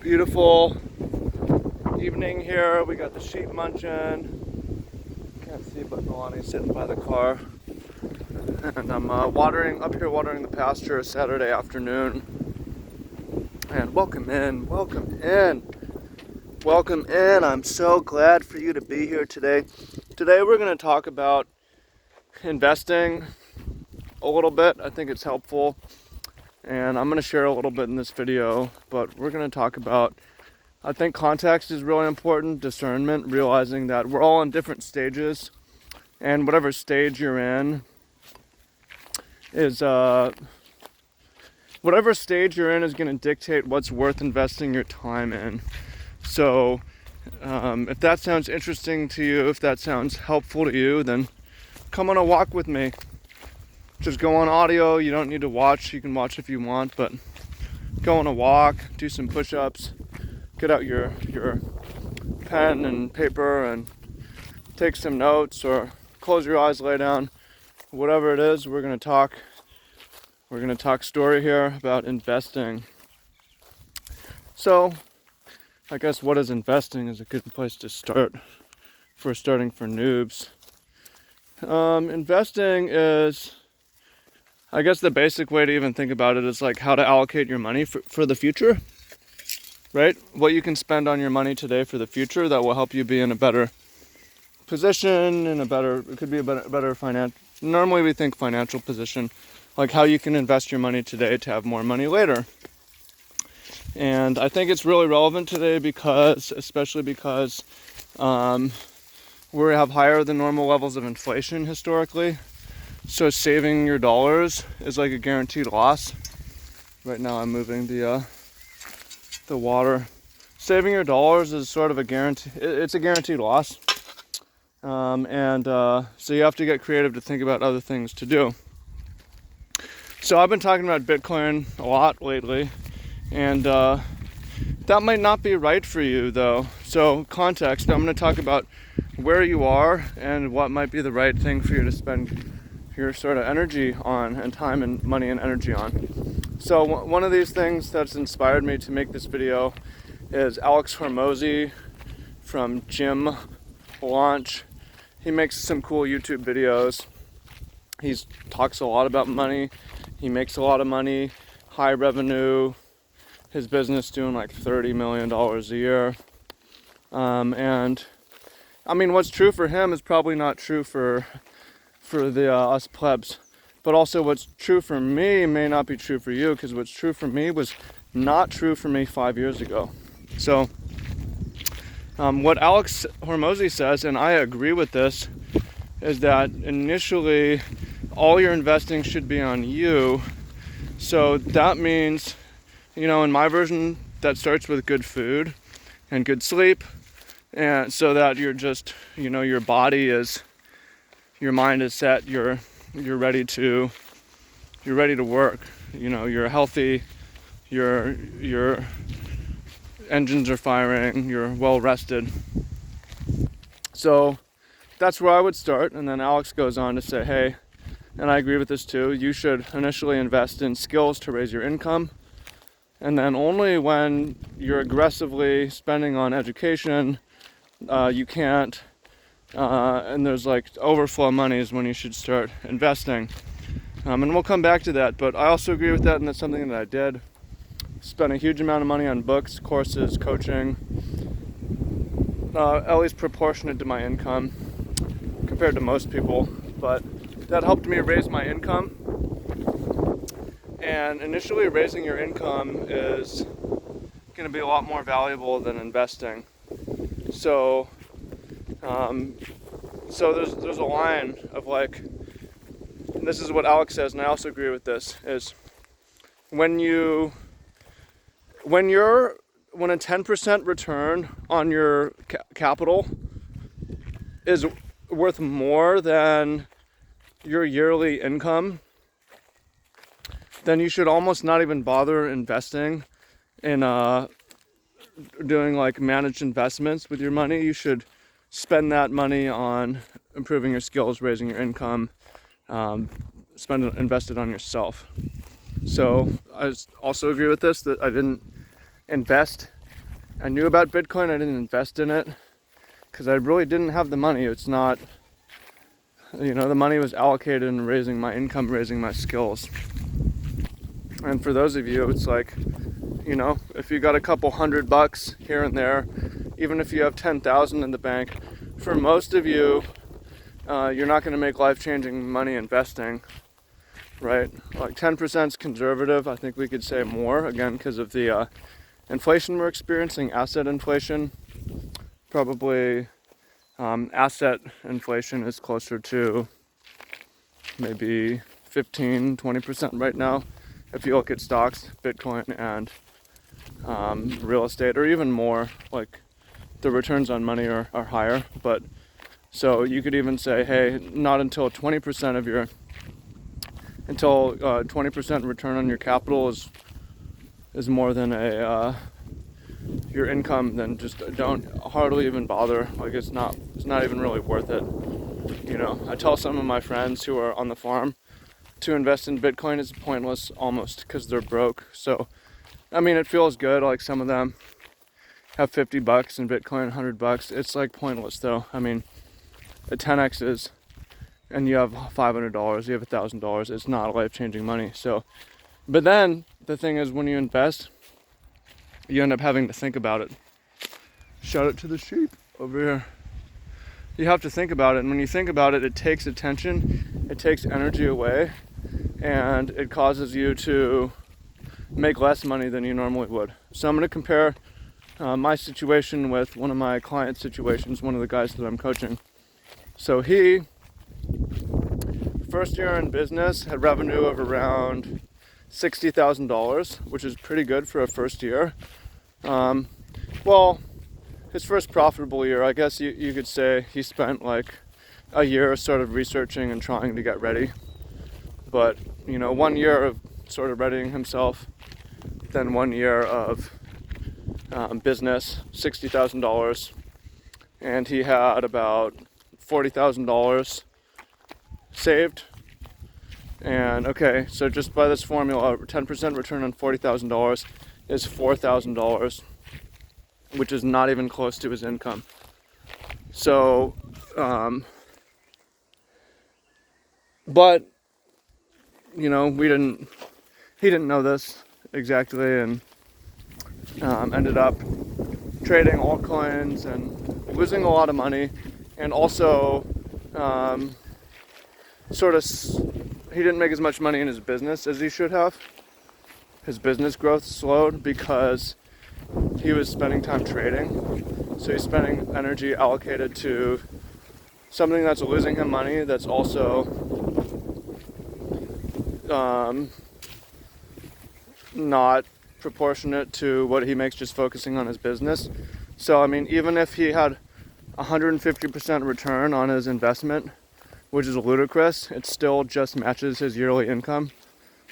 Beautiful evening here. We got the sheep munching. Can't see, but Milani's sitting by the car. And I'm watering the pasture Saturday afternoon. And welcome in. I'm so glad for you to be here today. Today we're going to talk about investing a little bit. I think it's helpful. And I'm going to share a little bit in this video, but we're going to talk about, I think context is really important, discernment, realizing that we're all in different stages, and whatever stage you're in is, whatever stage you're in is going to dictate what's worth investing your time in. So if that sounds interesting to you, if that sounds helpful to you, then come on a walk with me. Just go on audio. You don't need to watch. You can watch if you want, but go on a walk, do some push-ups, get out your pen and paper and take some notes, or close your eyes, lay down. Whatever it is, we're going to talk story here about investing. So I guess what is investing is a good place to start for noobs. Investing is, I guess the basic way to even think about it is like how to allocate your money for the future, right? What you can spend on your money today for the future that will help you be in a better position, it could be a better normally we think financial position, like how you can invest your money today to have more money later. And I think it's really relevant today especially because we have higher than normal levels of inflation historically. So saving your dollars is like a guaranteed loss. Right now I'm moving the water. Saving your dollars is sort of a guarantee. It's a guaranteed loss. So you have to get creative to think about other things to do. So I've been talking about Bitcoin a lot lately, and that might not be right for you though. So context, I'm going to talk about where you are and what might be the right thing for you to spend your sort of energy on, and time and money and energy on. So one of these things that's inspired me to make this video is Alex Hormozi from Gym Launch. He makes some cool YouTube videos. He talks a lot about money. He makes a lot of money, high revenue. His business doing like $30 million a year. And I mean, what's true for him is probably not true for the us plebs, but also what's true for me may not be true for you, because what's true for me was not true for me 5 years ago. So what Alex Hormozi says, and I agree with this, is that initially all your investing should be on you. So that means, in my version, that starts with good food and good sleep, and so that you're just, your body is, your mind is set, you're ready to work, you're healthy, your engines are firing, you're well rested. So that's where I would start. And then Alex goes on to say, hey, and I agree with this too, you should initially invest in skills to raise your income, and then only when you're aggressively spending on education, you can't, and there's like overflow money is when you should start investing. And we'll come back to that, but I also agree with that, and that's something that I did. Spent a huge amount of money on books, courses, coaching, at least proportionate to my income compared to most people, but that helped me raise my income. And initially raising your income is going to be a lot more valuable than investing. So there's a line of like, and this is what Alex says, and I also agree with this, is when a 10% return on your capital is worth more than your yearly income, then you should almost not even bother investing in doing like managed investments with your money. You should spend that money on improving your skills, raising your income, invest it on yourself. So I also agree with this, that I didn't invest. I knew about Bitcoin, I didn't invest in it because I really didn't have the money. It's not, the money was allocated in raising my income, raising my skills. And for those of you, it's like, if you got a couple $100 here and there, even if you have 10,000 in the bank, for most of you, you're not going to make life-changing money investing, right? Like 10% is conservative. I think we could say more, again, because of the inflation we're experiencing, asset inflation. Probably asset inflation is closer to maybe 15-20% right now. If you look at stocks, Bitcoin, and real estate, or even more, like the returns on money are higher. But so you could even say, hey, not until 20% of your, 20% return on your capital is more than your income, then just don't hardly even bother. Like it's not even really worth it. I tell some of my friends who are on the farm to invest in Bitcoin is pointless almost because they're broke. So, it feels good. Like some of them have $50 in Bitcoin, $100. It's like pointless though. A 10x is, and you have $500, you have $1,000. It's not life-changing money. So, but then the thing is, when you invest, you end up having to think about it. Shout out to the sheep over here. You have to think about it, and when you think about it, it takes attention, it takes energy away, and it causes you to make less money than you normally would. So I'm going to compare my situation with one of my client situations, one of the guys that I'm coaching. So he, first year in business, had revenue of around $60,000, which is pretty good for a first year. His first profitable year, I guess you could say he spent like a year sort of researching and trying to get ready. But, 1 year of sort of readying himself, then 1 year of business, $60,000. And he had about $40,000 saved. And okay, so just by this formula, 10% return on $40,000 is $4,000, which is not even close to his income. So, but, he didn't know this exactly, and ended up trading altcoins and losing a lot of money, and also he didn't make as much money in his business as he should have. His business growth slowed because he was spending time trading. So he's spending energy allocated to something that's losing him money, that's also not proportionate to what he makes just focusing on his business. So even if he had 150% return on his investment, which is ludicrous, it still just matches his yearly income.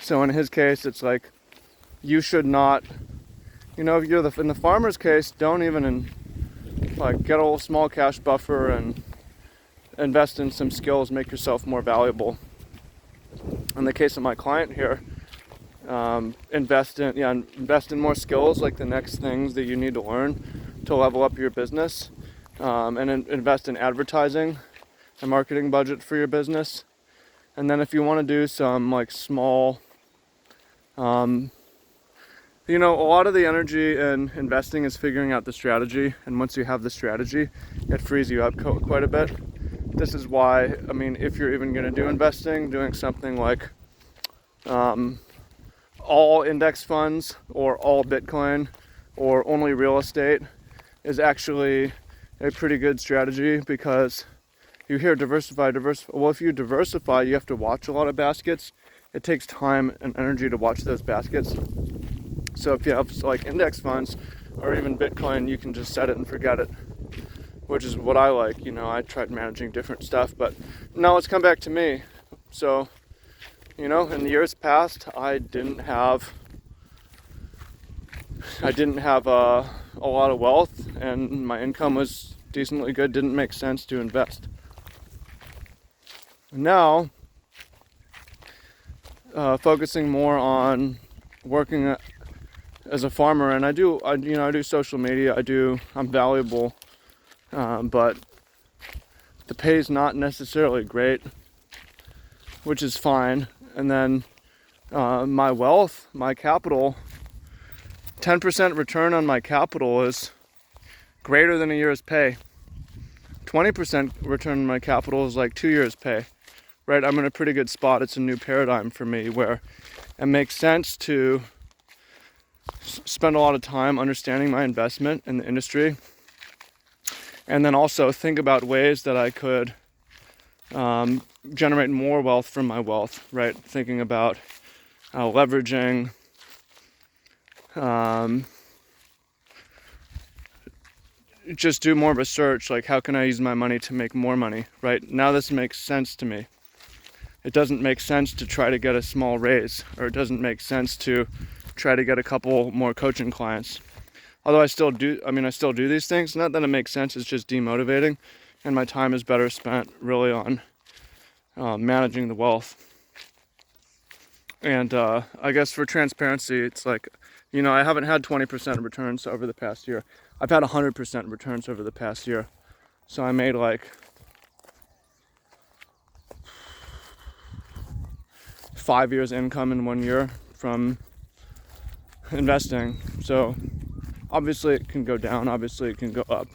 So in his case, it's like, you should not, if you're in the farmer's case, don't even get a little small cash buffer and invest in some skills, make yourself more valuable. In the case of my client here, invest in more skills, like the next things that you need to learn to level up your business, and invest in advertising, a marketing budget for your business. And then if you want to do some small, a lot of the energy in investing is figuring out the strategy, and once you have the strategy, it frees you up quite a bit. This is why, if you're even going to do investing, doing something like all index funds or all Bitcoin or only real estate is actually a pretty good strategy, because you hear diversify. Well, if you diversify, you have to watch a lot of baskets. It takes time and energy to watch those baskets. So if you have index funds or even Bitcoin, you can just set it and forget it, which is what I like. I tried managing different stuff, but now let's come back to me. So, in the years past, I didn't have a lot of wealth, and my income was decently good. Didn't make sense to invest. Now, focusing more on working as a farmer, and I do social media. I'm valuable, but the pay is not necessarily great, which is fine. And then my wealth, my capital, 10% return on my capital is greater than a year's pay. 20% return on my capital is like 2 years' pay, right? I'm in a pretty good spot. It's a new paradigm for me where it makes sense to spend a lot of time understanding my investment in the industry, and then also think about ways that I could generate more wealth from my wealth, right? Thinking about leveraging, just do more research, like how can I use my money to make more money, right? Now this makes sense to me. It doesn't make sense to try to get a small raise, or it doesn't make sense to try to get a couple more coaching clients. Although I still do these things. Not that it makes sense, it's just demotivating, and my time is better spent really on managing the wealth. And I guess for transparency, it's like, I haven't had 20% returns over the past year. I've had 100% returns over the past year. So I made like 5 years income in 1 year from investing. So obviously it can go down, obviously it can go up.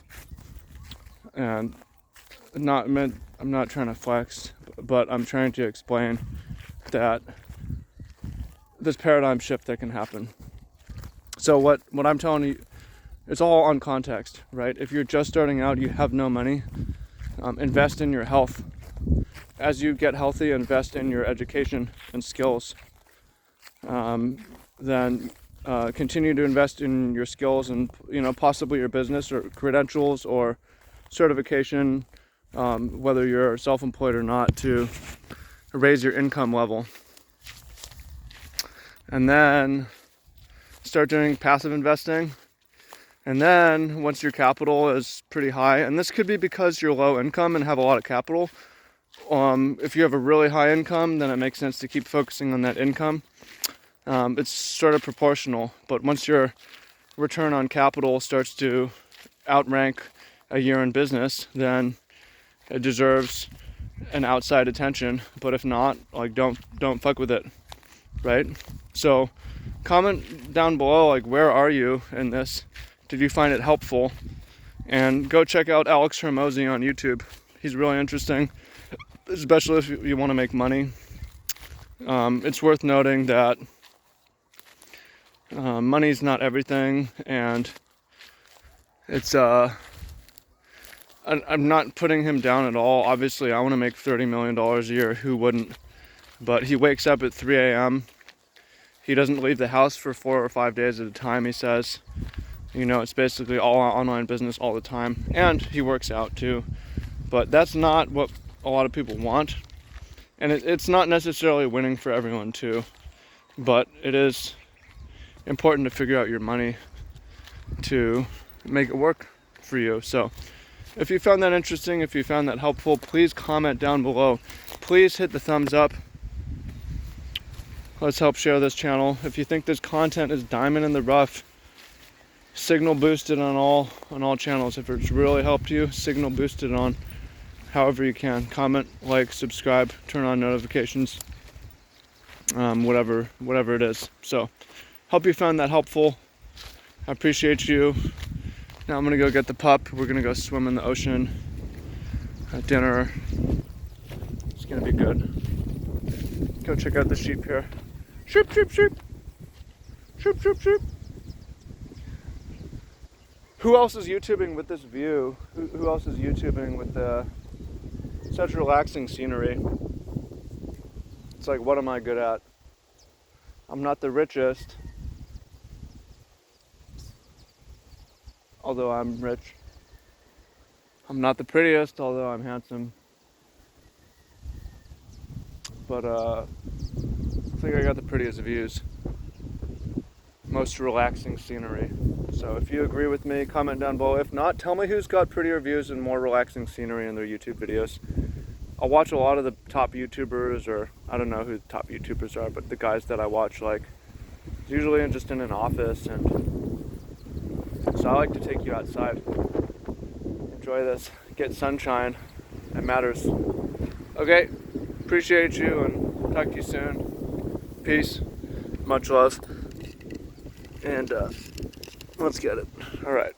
And I'm not trying to flex, but I'm trying to explain that this paradigm shift that can happen. So what I'm telling you, it's all on context, right? If you're just starting out, you have no money, invest in your health. As you get healthy, invest in your education and skills. Then continue to invest in your skills and possibly your business or credentials or certification, whether you're self-employed or not, to raise your income level. And then start doing passive investing. And then once your capital is pretty high, and this could be because you're low income and have a lot of capital. If you have a really high income, then it makes sense to keep focusing on that income. It's sort of proportional, but once your return on capital starts to outrank a year in business, then it deserves an outside attention. But if not, like don't fuck with it, right? So comment down below, like, where are you in this? Did you find it helpful? And go check out Alex Hormozi on YouTube. He's really interesting, especially if you want to make money. It's worth noting that money's not everything, and it's I'm not putting him down at all. Obviously, I want to make $30 million a year. Who wouldn't? But he wakes up at 3 a.m. He doesn't leave the house for 4 or 5 days at a time, he says. It's basically all online business all the time. And he works out too. But that's not what a lot of people want. And it's not necessarily winning for everyone too. But it is important to figure out your money to make it work for you. So if you found that interesting, if you found that helpful, please comment down below. Please hit the thumbs up. Let's help share this channel. If you think this content is diamond in the rough, signal boost it on all channels. If it's really helped you, signal boost it on however you can. Comment, like, subscribe, turn on notifications, whatever it is. So hope you found that helpful. I appreciate you. Now I'm gonna go get the pup. We're gonna go swim in the ocean at dinner. It's gonna be good. Go check out the sheep here. Sheep, sheep, sheep. Sheep, sheep, sheep. Who else is YouTubing with this view? Who else is YouTubing with such relaxing scenery? It's like, what am I good at? I'm not the richest, although I'm rich. I'm not the prettiest, although I'm handsome. But I think I got the prettiest views. Most relaxing scenery. So if you agree with me, comment down below. If not, tell me who's got prettier views and more relaxing scenery in their YouTube videos. I'll watch a lot of the top YouTubers, or I don't know who the top YouTubers are, but the guys that I watch, like usually just in an office, and so I like to take you outside. Enjoy this. Get sunshine. It matters. Okay, appreciate you, and talk to you soon. Peace. Much love. And let's get it. All right.